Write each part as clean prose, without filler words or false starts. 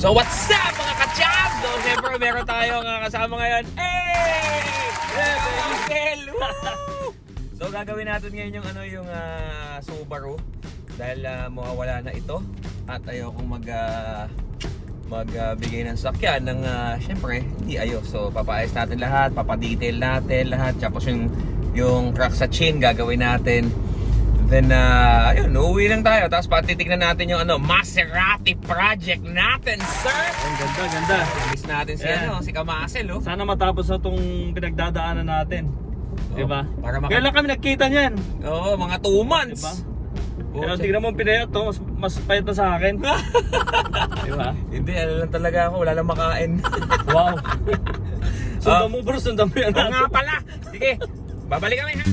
So what's up mga kachab? So siyempre meron tayong kasama ngayon. Hey! Michelle! So gagawin natin ngayon yung yung Subaru dahil mawawala na ito at ayokong magbigay ng sakyan ng siyempre hindi ayos. So papaayos natin lahat, papadetail natin lahat, tapos yung crack sa chin gagawin natin. Then, ayun, uuwi lang tayo. Tapos patitignan natin yung Maserati project natin, sir! Ang ganda, ganda. Miss natin si, si Kamasel, oh. Sana matapos na itong pinagdadaanan natin. Diba? Para Kailan kami nagkita niyan? Oo, mga 2 months. Diba? Pero tignan mo pinayat to, mas payat na sa akin. Diba? Hindi, lang talaga ako. Wala lang makain. Wow. Sundan mo bro, sundan mo yan. Oo nga pala. Sige, babalik kami, ha?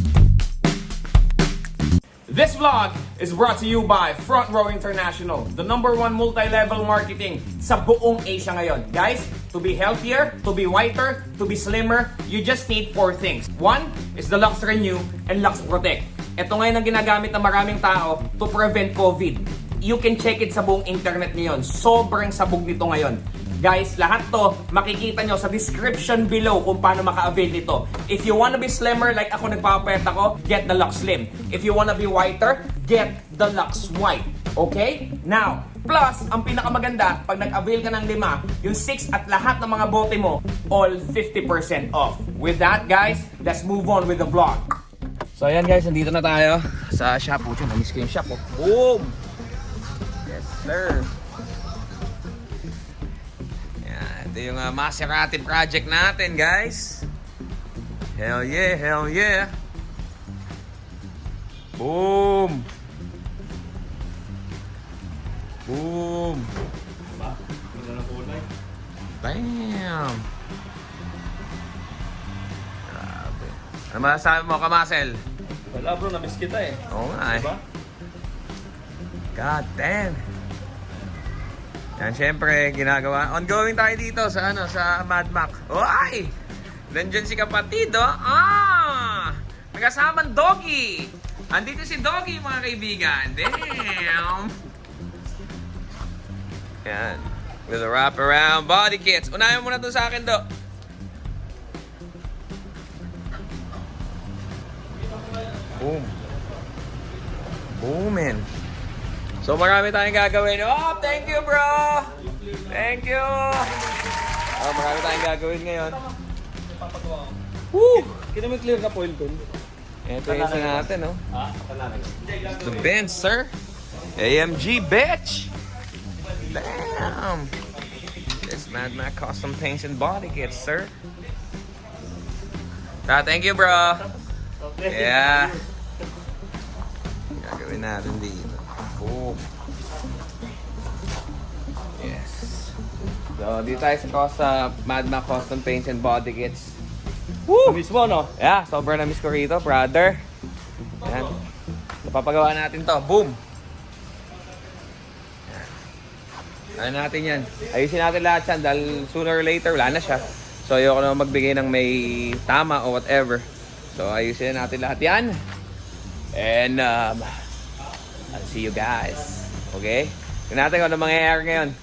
This vlog is brought to you by Front Row International, the #1 multi-level marketing sa buong Asia ngayon. Guys, to be healthier, to be whiter, to be slimmer, you just need 4 things. 1 is the Lux Renew and Lux Protect. Ito ngayon ang ginagamit ng maraming tao to prevent COVID. You can check it sa buong internet ngayon. Sobrang sabog nito ngayon. Guys, lahat to makikita nyo sa description below kung paano maka-avail nito. If you wanna be slimmer like ako nagpapayat ako, get the Lux Slim. If you wanna be whiter, get the Lux White. Okay? Now, plus, ang pinakamaganda, pag nag-avail ka ng 5, yung 6 at lahat ng mga bote mo, all 50% off. With that, guys, let's move on with the vlog. So ayan guys, nandito na tayo sa shop. Pucho, namiss ko yung shop. Oh. Boom! Yes, sir. Ito yung Maserati project natin, guys. Hell yeah, hell yeah. Boom. Boom. Diba? Ganda na kulay. Bam. Grabe. Ano masasabi mo, Kamasel? Wala bro, namiss kita eh. Oo nga eh. Diba? God damn. Yan, syempre, ginagawa. Ongoing tayo dito sa sa Mad Max. Oy! Nandiyan si kapatid, oh. Nagkasamang Doggy. Andito si Doggy, mga kaibigan. Damn! Yan. With a wraparound body kits. Unahin mo na to sa akin, Do. Boom. Boomin'. So marami tayong gagawin. Oh, thank you, bro! Thank you! Oh, marami tayong gagawin ngayon. Woo! Kita mo yung clear na foil dun. Ito yung isa natin, oh. Ha? Panalo. The Benz, sir. AMG, bitch! Damn! This Mad Max custom paints and body kits, sir. Thank you, bro! Okay. Yeah! Gagawin natin dito. Boom. Yes. So, dito tayo sa Mad Max Custom Paints and Body Kits. Woo! Namiss mo, no? Yeah, sobrang na-miss ko rito, brother. Yan. Napapagawa natin to. Boom! Yan. Ano natin yan? Ayusin natin lahat yan dahil sooner or later, wala na siya. So, ayoko na magbigay ng may tama o whatever. So, ayusin natin lahat yan. And, I'll see you guys. Okay? Tingnan natin kung ano mangyayari ngayon.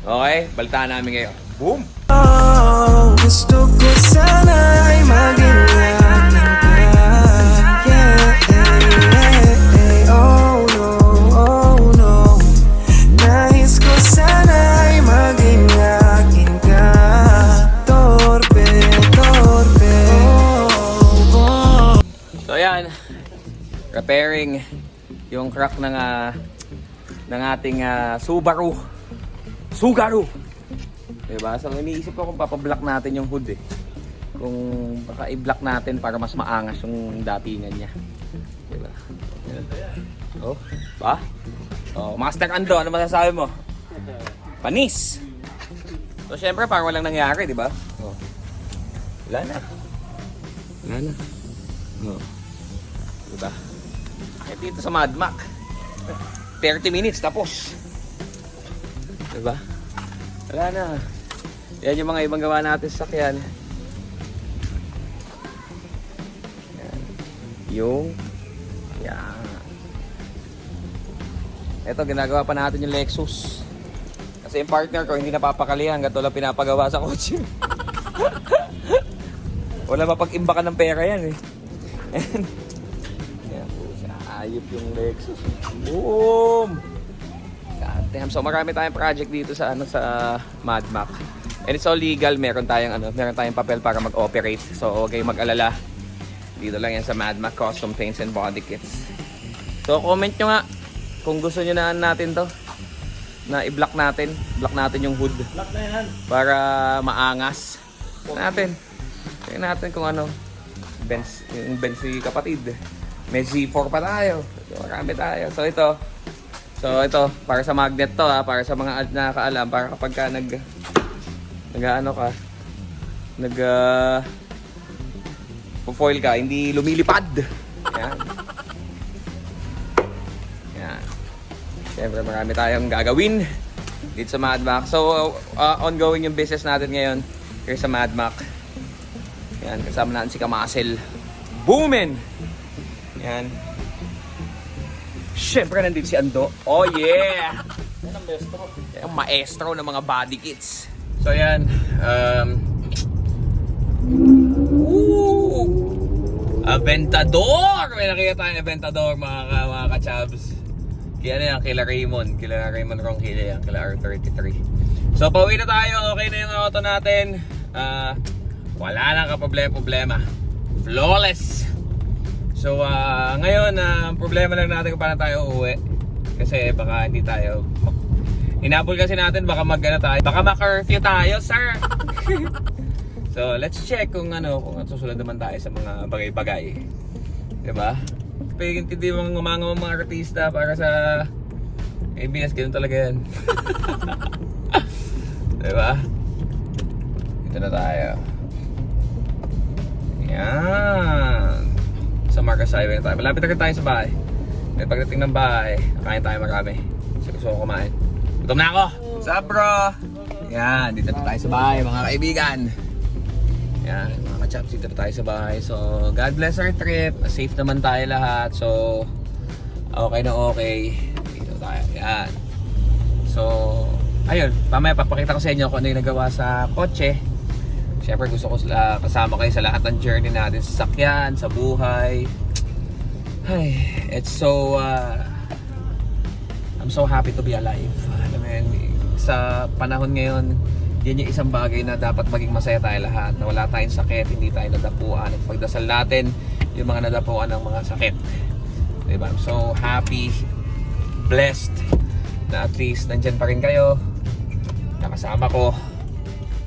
Okay? Balitaan namin ngayon. Boom! Oh, gusto ko sana ay maging laging ka. Yeah, oh no, oh no. Nais ko sana ay maging laging ka. Torpe, torpe. Oh, oh. So ayan, repairing yung crack ng ating Subaru. Diba? So iniisip ko kung papablock natin yung hood eh. Kung baka i-block natin para mas maangas yung datingan niya. Diba? Oh, ba? Oh, Master Ando, ano masasabi mo? Panis. So syempre parang walang nangyari, diba? Oh. Wala na. Oh. Diba? Kahit dito sa Mad Max 30 minutes tapos. Diba? Wala na. Yan yung mga ibang gawa natin sa sakyan. Yan. Yan. Ito, ginagawa pa natin yung Lexus. Kasi Basta yung partner ko hindi napapakalihan hanggat wala pinapagawa sa kotse. Wala mapag-imbakan ng pera yan eh. Yan po siya. Ayop yung Lexus. Boom! God damn. So marami tayong project dito sa Mad Max. And it's all legal. Meron tayong papel para mag-operate. So huwag kayong mag-alala. Dito lang yan sa Mad Max Custom Paints and Body Kits. So comment nyo nga kung gusto nyo na natin to. Na i-block natin. Block natin yung hood. Lock na yan. Para maangas. Tingnan natin kung ano. Yung Benz si kapatid. May Z4 pa tayo. So, marami tayo. So ito, para sa magnet to ha. Para sa mga nakakaalam. Para kapag ka foil ka, hindi lumilipad. Yan. Yan. Siyempre marami tayong gagawin dito sa Mad Max. So ongoing yung business natin ngayon here sa Mad Max. Yan, kasama natin si Kamasel. Boomin! Yan. Siyempre nandito si Ando. Oh yeah! Yan ang maestro. Yung maestro ng mga body kits. So yan. Aventador! May nakita tayong Aventador mga ka-chabs. Kaya kila Raymond Ronquilla yan, kila R33. So pauwi na tayo, okay na yung auto natin. Wala nang problema. Flawless. So ngayon, problema lang natin kung paano tayo uuwi. Kasi baka hindi tayo hinabol kasi natin, baka baka ma-curfew tayo, sir. So let's check kung susunod naman tayo sa mga bagay-bagay. Diba? Hindi mga artista para sa ABS, ganun talaga yan. Diba? Dito na tayo. Yan. Sa Marcos Highway na tayo. Malapit na tayo sa bahay. May pagdating ng bahay, kain tayo marami. Kasi gusto ko kumain. Gutom na ako! What's up, bro? Yan, dito na tayo sa bahay, mga kaibigan. Yan, mga ka-chaps, dito na tayo sa bahay. So, God bless our trip. Safe naman tayo lahat. So, okay na okay. Dito tayo. Yan. So, ayun. Mamaya papakita ko sa inyo kung ano yung nagawa sa kotse. Siyempre gusto ko kasama kayo sa lahat ng journey natin. Sa sakyan, sa buhay. Ay, it's so... I'm so happy to be alive. Alam mo yun, sa panahon ngayon, yan yung isang bagay na dapat maging masaya tayo lahat. Na wala tayong sakit, hindi tayo nadapuan. At pagdasal natin yung mga nadapuan ng mga sakit. Diba? I'm so happy, blessed, na at least nandyan pa rin kayo. Nakasama ko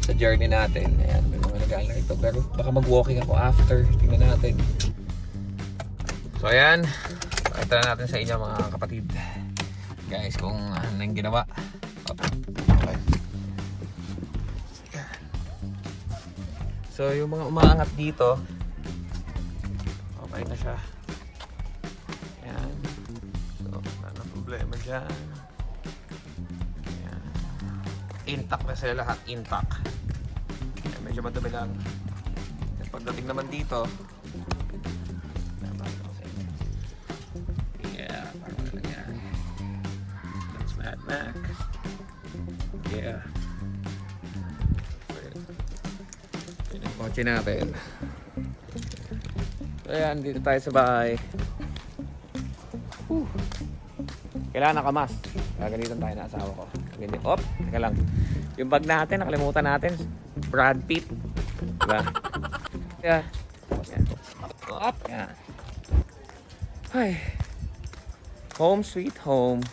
sa journey natin. Ayan, may mga nag-aaral ito. Pero baka mag-walking ako after. Tingnan natin. So ayan, pakita na natin sa inyo mga kapatid. Guys, kung anong ginawa. Okay. So yung mga umaangat dito, okay na siya. Ayan. So, ano problema dyan. Ayan. Intact na sila lahat, intact. Ayan, medyo madami lang. Pagdating naman dito, yeah, parang ano yan. That's Mad Max. Yeah. Yun yung kotse natin. So ayan, dito tayo sa bahay. Kailangan nakamas. Gagalitan tayo na asawa ko. Ganyan. Op, teka lang. Yung bag natin, nakalimutan natin. Brad Pitt. Diba? Yeah. Yan. Op. Yan. Ay. Home sweet home.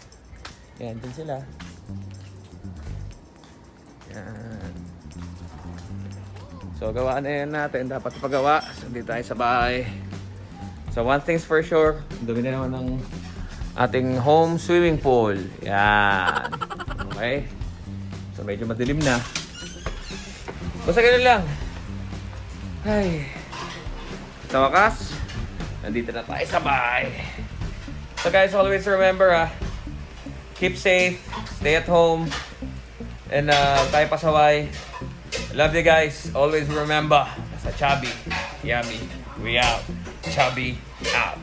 Yan, dun sila. Yan. So, gawaan na yan natin. Dapat ipagawa. So, dito tayo sa bahay. So, one thing's for sure. Dumi na naman ng ating home swimming pool. Yan. Okay. So, medyo madilim na. Basta ganun lang. Ay. Sa wakas, nandito na tayo sa bahay. So guys, always remember, keep safe, stay at home, and tayo pasaway. Love you guys. Always remember, sa Chubby, Yummy, we out. Chubby out.